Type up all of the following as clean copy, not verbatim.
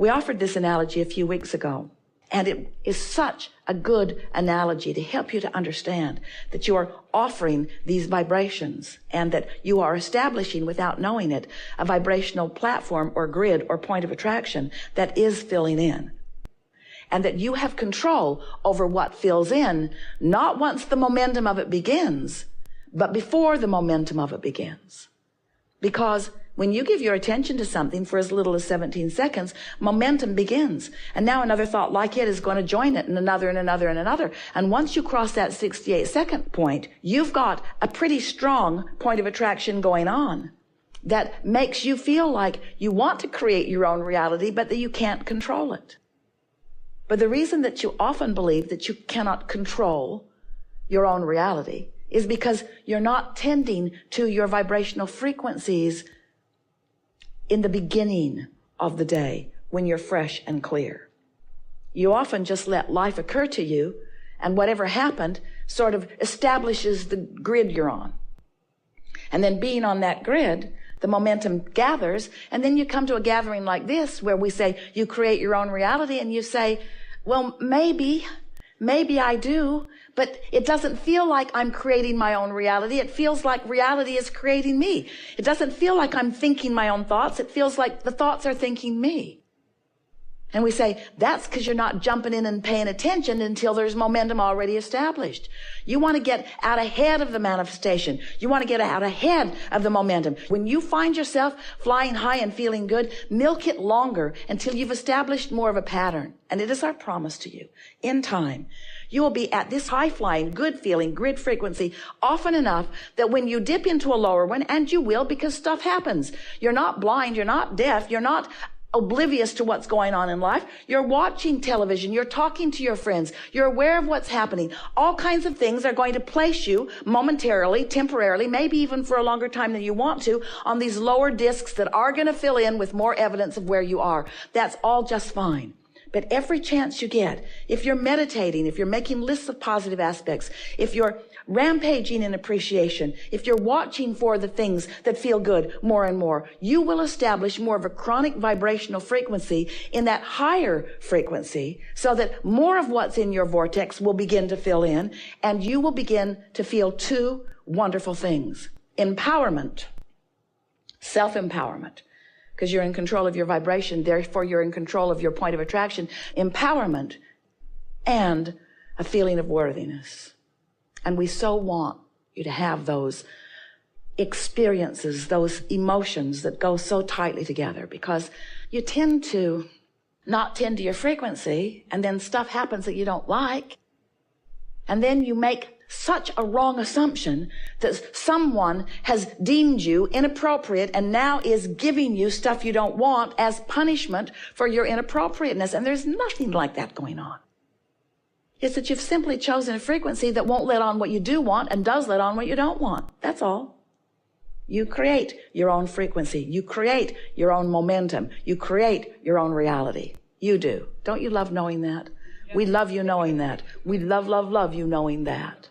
We offered this analogy a few weeks ago, and it is such a good analogy to help you to understand that you are offering these vibrations and that you are establishing, without knowing it, a vibrational platform or grid or point of attraction that is filling in. And that you have control over what fills in, not once the momentum of it begins, but before the momentum of it begins. Because when you give your attention to something for as little as 17 seconds, momentum begins. And now another thought like it is going to join it, and another and another and another. And once you cross that 68-second point, you've got a pretty strong point of attraction going on that makes you feel like you want to create your own reality, but that you can't control it. But the reason that you often believe that you cannot control your own reality is because you're not tending to your vibrational frequencies in the beginning of the day when you're fresh and clear. You often just let life occur to you, and whatever happened sort of establishes the grid you're on. And then being on that grid, the momentum gathers, and then you come to a gathering like this where we say you create your own reality, and you say, well, maybe I do, but it doesn't feel like I'm creating my own reality. It feels like reality is creating me. It doesn't feel like I'm thinking my own thoughts. It feels like the thoughts are thinking me. And we say, that's because you're not jumping in and paying attention until there's momentum already established. You want to get out ahead of the manifestation. You want to get out ahead of the momentum. When you find yourself flying high and feeling good, milk it longer until you've established more of a pattern. And it is our promise to you, in time, you will be at this high-flying, good-feeling, grid frequency often enough that when you dip into a lower one, and you will because stuff happens, you're not blind, you're not deaf, you're not oblivious to what's going on in life. You're watching television. You're talking to your friends. You're aware of what's happening. All kinds of things are going to place you momentarily, temporarily, maybe even for a longer time than you want to, on these lower discs that are going to fill in with more evidence of where you are. That's all just fine. But every chance you get, if you're meditating, if you're making lists of positive aspects, if you're rampaging in appreciation, if you're watching for the things that feel good more and more, you will establish more of a chronic vibrational frequency in that higher frequency so that more of what's in your vortex will begin to fill in, and you will begin to feel two wonderful things. Empowerment, self-empowerment, because you're in control of your vibration, therefore you're in control of your point of attraction. Empowerment and a feeling of worthiness. And we so want you to have those experiences, those emotions that go so tightly together, because you tend to not tend to your frequency, and then stuff happens that you don't like, and then you make such a wrong assumption that someone has deemed you inappropriate and now is giving you stuff you don't want as punishment for your inappropriateness. And there's nothing like that going on. It's that you've simply chosen a frequency that won't let on what you do want and does let on what you don't want. That's all. You create your own frequency. You create your own momentum. You create your own reality. You do. Don't you love knowing that? We love you knowing that. We love, love, love you knowing that.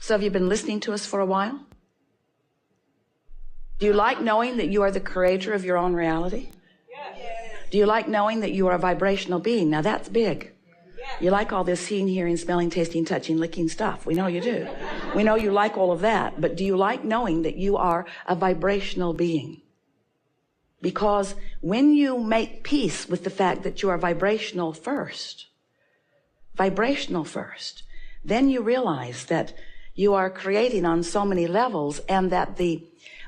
So have you been listening to us for a while? Do you like knowing that you are the creator of your own reality? Yes. Do you like knowing that you are a vibrational being? Now that's big. Yes. You like all this seeing, hearing, smelling, tasting, touching, licking stuff. We know you do. We know you like all of that. But do you like knowing that you are a vibrational being? Because when you make peace with the fact that you are vibrational first, then you realize that you are creating on so many levels, and that the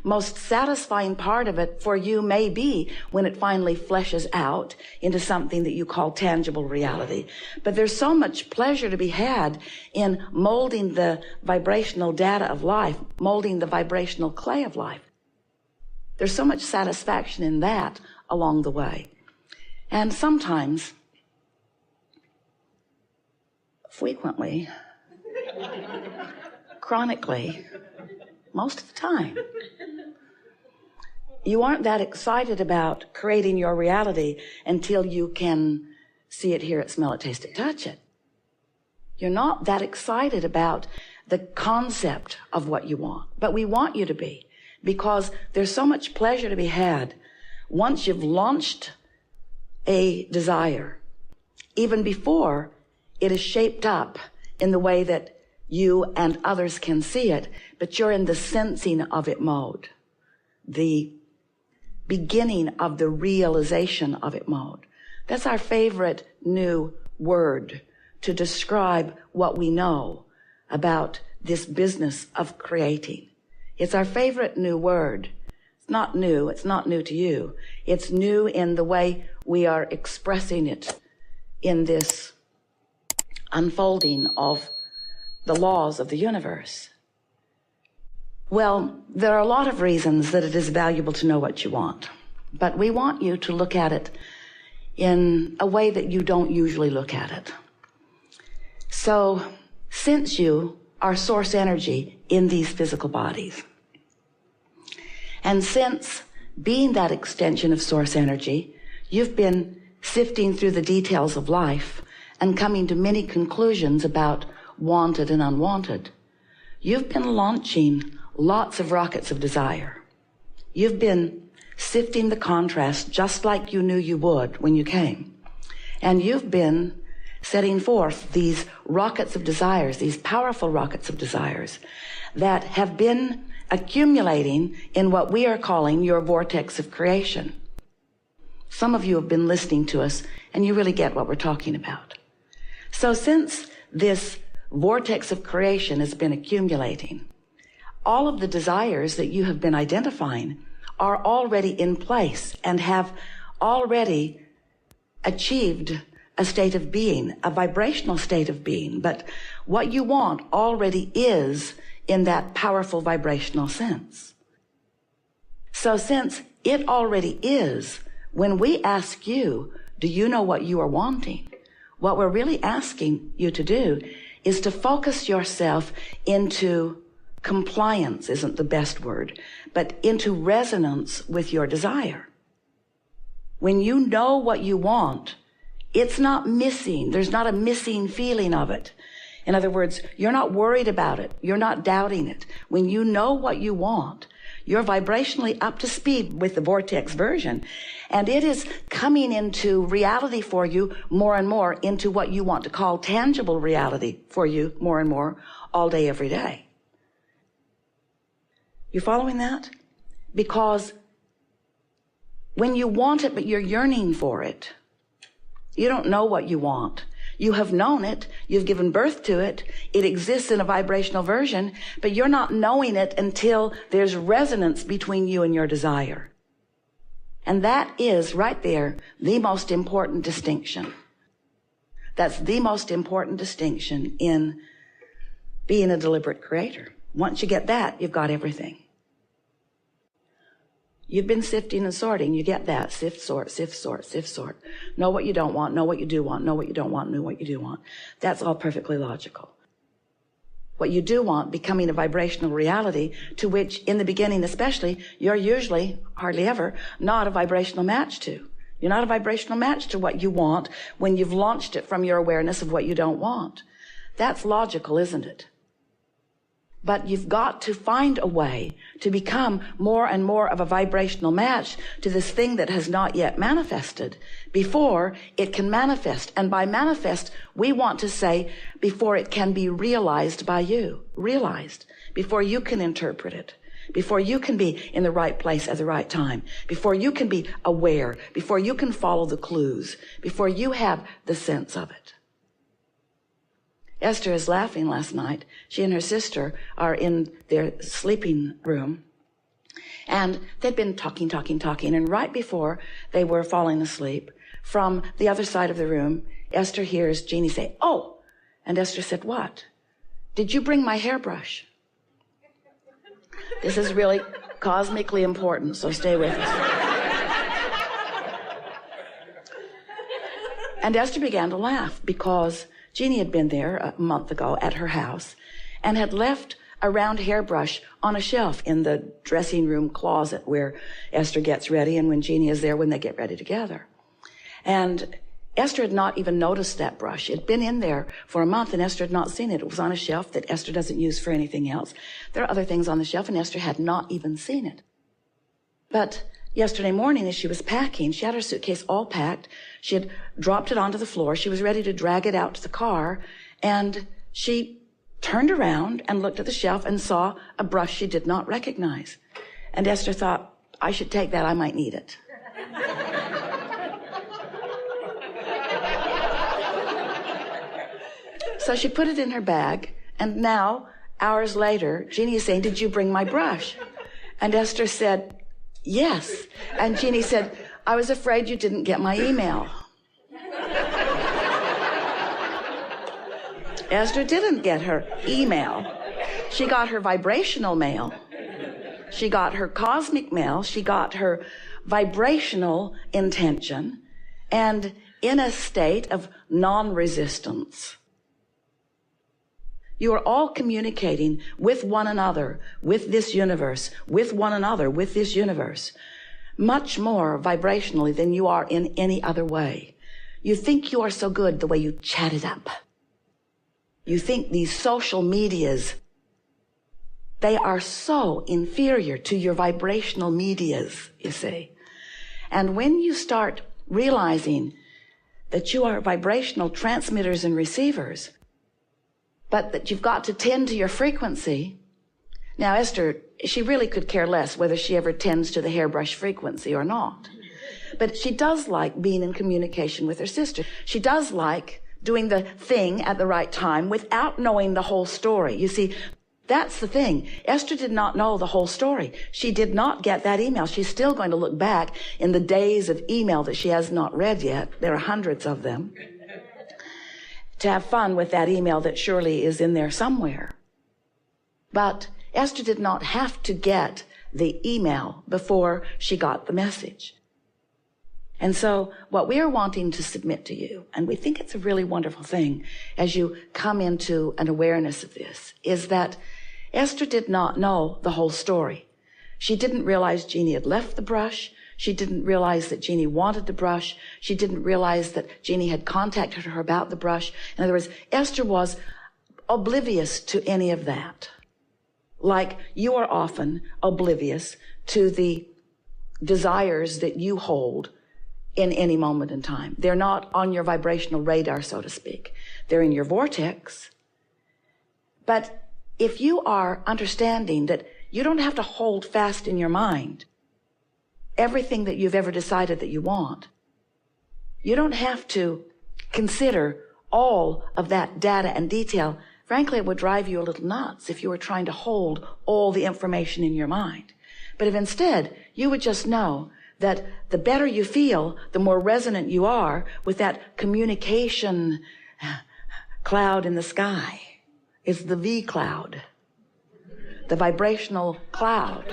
most satisfying part of it for you may be when it finally fleshes out into something that you call tangible reality. But there's so much pleasure to be had in molding the vibrational data of life, molding the vibrational clay of life. There's so much satisfaction in that along the way. And sometimes, frequently, chronically, most of the time, you aren't that excited about creating your reality until you can see it, hear it, smell it, taste it, touch it. You're not that excited about the concept of what you want, but we want you to be, because there's so much pleasure to be had once you've launched a desire, even before it is shaped up in the way that you and others can see it, but you're in the sensing of it mode, the beginning of the realization of it mode. That's our favorite new word to describe what we know about this business of creating. It's our favorite new word. It's not new. It's not new to you. It's new in the way we are expressing it in this unfolding of the laws of the universe. Well, there are a lot of reasons that it is valuable to know what you want, but we want you to look at it in a way that you don't usually look at it. So, since you are source energy in these physical bodies, and since being that extension of source energy, you've been sifting through the details of life and coming to many conclusions about wanted and unwanted, you've been launching lots of rockets of desire. You've been sifting the contrast just like you knew you would when you came. And you've been setting forth these rockets of desires, these powerful rockets of desires that have been accumulating in what we are calling your vortex of creation. Some of you have been listening to us and you really get what we're talking about. So since this vortex of creation has been accumulating, all of the desires that you have been identifying are already in place and have already achieved a state of being, a vibrational state of being. But what you want already is in that powerful vibrational sense. So since it already is, when we ask you, do you know what you are wanting? What we're really asking you to do is to focus yourself into compliance, isn't the best word, but into resonance with your desire. When you know what you want, it's not missing. There's not a missing feeling of it. In other words, you're not worried about it. You're not doubting it. When you know what you want, you're vibrationally up to speed with the Vortex version, and it is coming into reality for you more and more, into what you want to call tangible reality for you more and more, all day, every day. You following that? Because when you want it, but you're yearning for it, you don't know what you want. You have known it. You've given birth to it. It exists in a vibrational version, but you're not knowing it until there's resonance between you and your desire. And that is right there the most important distinction. That's the most important distinction in being a deliberate creator. Once you get that, you've got everything. You've been sifting and sorting. You get that. Sift, sort, sift, sort, sift, sort. Know what you don't want, know what you do want, know what you don't want, know what you do want. That's all perfectly logical. What you do want becoming a vibrational reality to which, in the beginning especially, you're usually, hardly ever, not a vibrational match to. You're not a vibrational match to what you want when you've launched it from your awareness of what you don't want. That's logical, isn't it? But you've got to find a way to become more and more of a vibrational match to this thing that has not yet manifested before it can manifest. And by manifest, we want to say before it can be realized by you, realized, before you can interpret it, before you can be in the right place at the right time, before you can be aware, before you can follow the clues, before you have the sense of it. Esther is laughing last night. She and her sister are in their sleeping room, and they'd been talking, and right before they were falling asleep, from the other side of the room, Esther hears Jeannie say, "Oh," and Esther said, "What?" "Did you bring my hairbrush?" This is really cosmically important, so stay with us. And Esther began to laugh because Jeannie had been there a month ago at her house and had left a round hairbrush on a shelf in the dressing room closet where Esther gets ready and when Jeannie is there when they get ready together. And Esther had not even noticed that brush. It had been in there for a month and Esther had not seen it. It was on a shelf that Esther doesn't use for anything else. There are other things on the shelf and Esther had not even seen it. But yesterday morning as she was packing, she had her suitcase all packed. She had dropped it onto the floor. She was ready to drag it out to the car. And she turned around and looked at the shelf and saw a brush she did not recognize. And Esther thought, I should take that. I might need it. So she put it in her bag. And now, hours later, Jeannie is saying, did you bring my brush? And Esther said, yes. And Jeannie said, I was afraid you didn't get my email. Esther didn't get her email. She got her vibrational mail. She got her cosmic mail. She got her vibrational intention. And in a state of non-resistance. You are all communicating with one another, with this universe, with one another, with this universe, much more vibrationally than you are in any other way. You think you are so good the way you chat it up. You think these social medias, they are so inferior to your vibrational medias, you see. And when you start realizing that you are vibrational transmitters and receivers, but that you've got to tend to your frequency. Now, Esther, she really could care less whether she ever tends to the hairbrush frequency or not. But she does like being in communication with her sister. She does like doing the thing at the right time without knowing the whole story. You see, that's the thing. Esther did not know the whole story. She did not get that email. She's still going to look back in the days of email that she has not read yet. There are hundreds of them. To have fun with that email that surely is in there somewhere. But Esther did not have to get the email before she got the message. And so what we are wanting to submit to you, and we think it's a really wonderful thing as you come into an awareness of this, is that Esther did not know the whole story. She didn't realize Jeannie had left the brush. She didn't realize that Jeannie wanted the brush. She didn't realize that Jeannie had contacted her about the brush. In other words, Esther was oblivious to any of that. Like you are often oblivious to the desires that you hold in any moment in time. They're not on your vibrational radar, so to speak. They're in your vortex. But if you are understanding that you don't have to hold fast in your mind everything that you've ever decided that you want. You don't have to consider all of that data and detail. Frankly, it would drive you a little nuts if you were trying to hold all the information in your mind. But if instead you would just know that the better you feel, the more resonant you are with that communication cloud in the sky. It's the V cloud, the vibrational cloud.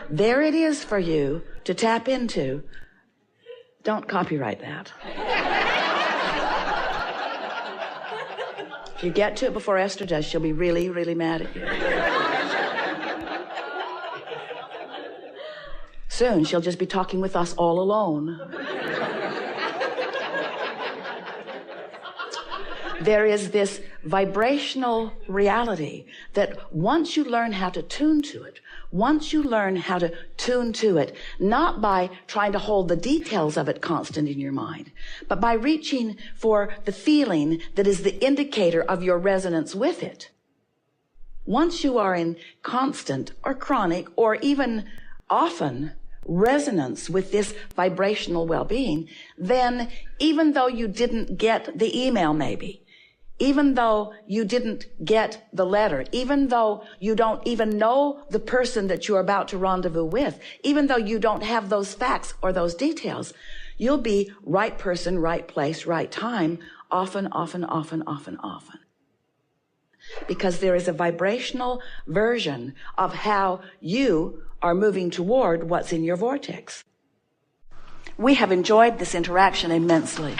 There it is for you to tap into. Don't copyright that. If you get to it before Esther does, she'll be really, really mad at you. Soon she'll just be talking with us all alone. There is this vibrational reality that once you learn how to tune to it, once you learn how to tune to it, not by trying to hold the details of it constant in your mind, but by reaching for the feeling that is the indicator of your resonance with it. Once you are in constant or chronic or even often resonance with this vibrational well-being, then even though you didn't get the email maybe, even though you didn't get the letter, even though you don't even know the person that you're about to rendezvous with, even though you don't have those facts or those details, you'll be right person, right place, right time, often. Because there is a vibrational version of how you are moving toward what's in your vortex. We have enjoyed this interaction immensely.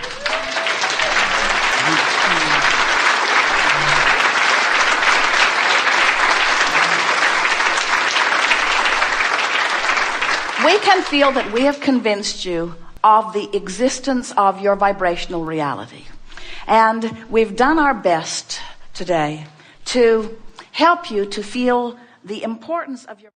We can feel that we have convinced you of the existence of your vibrational reality. And we've done our best today to help you to feel the importance of your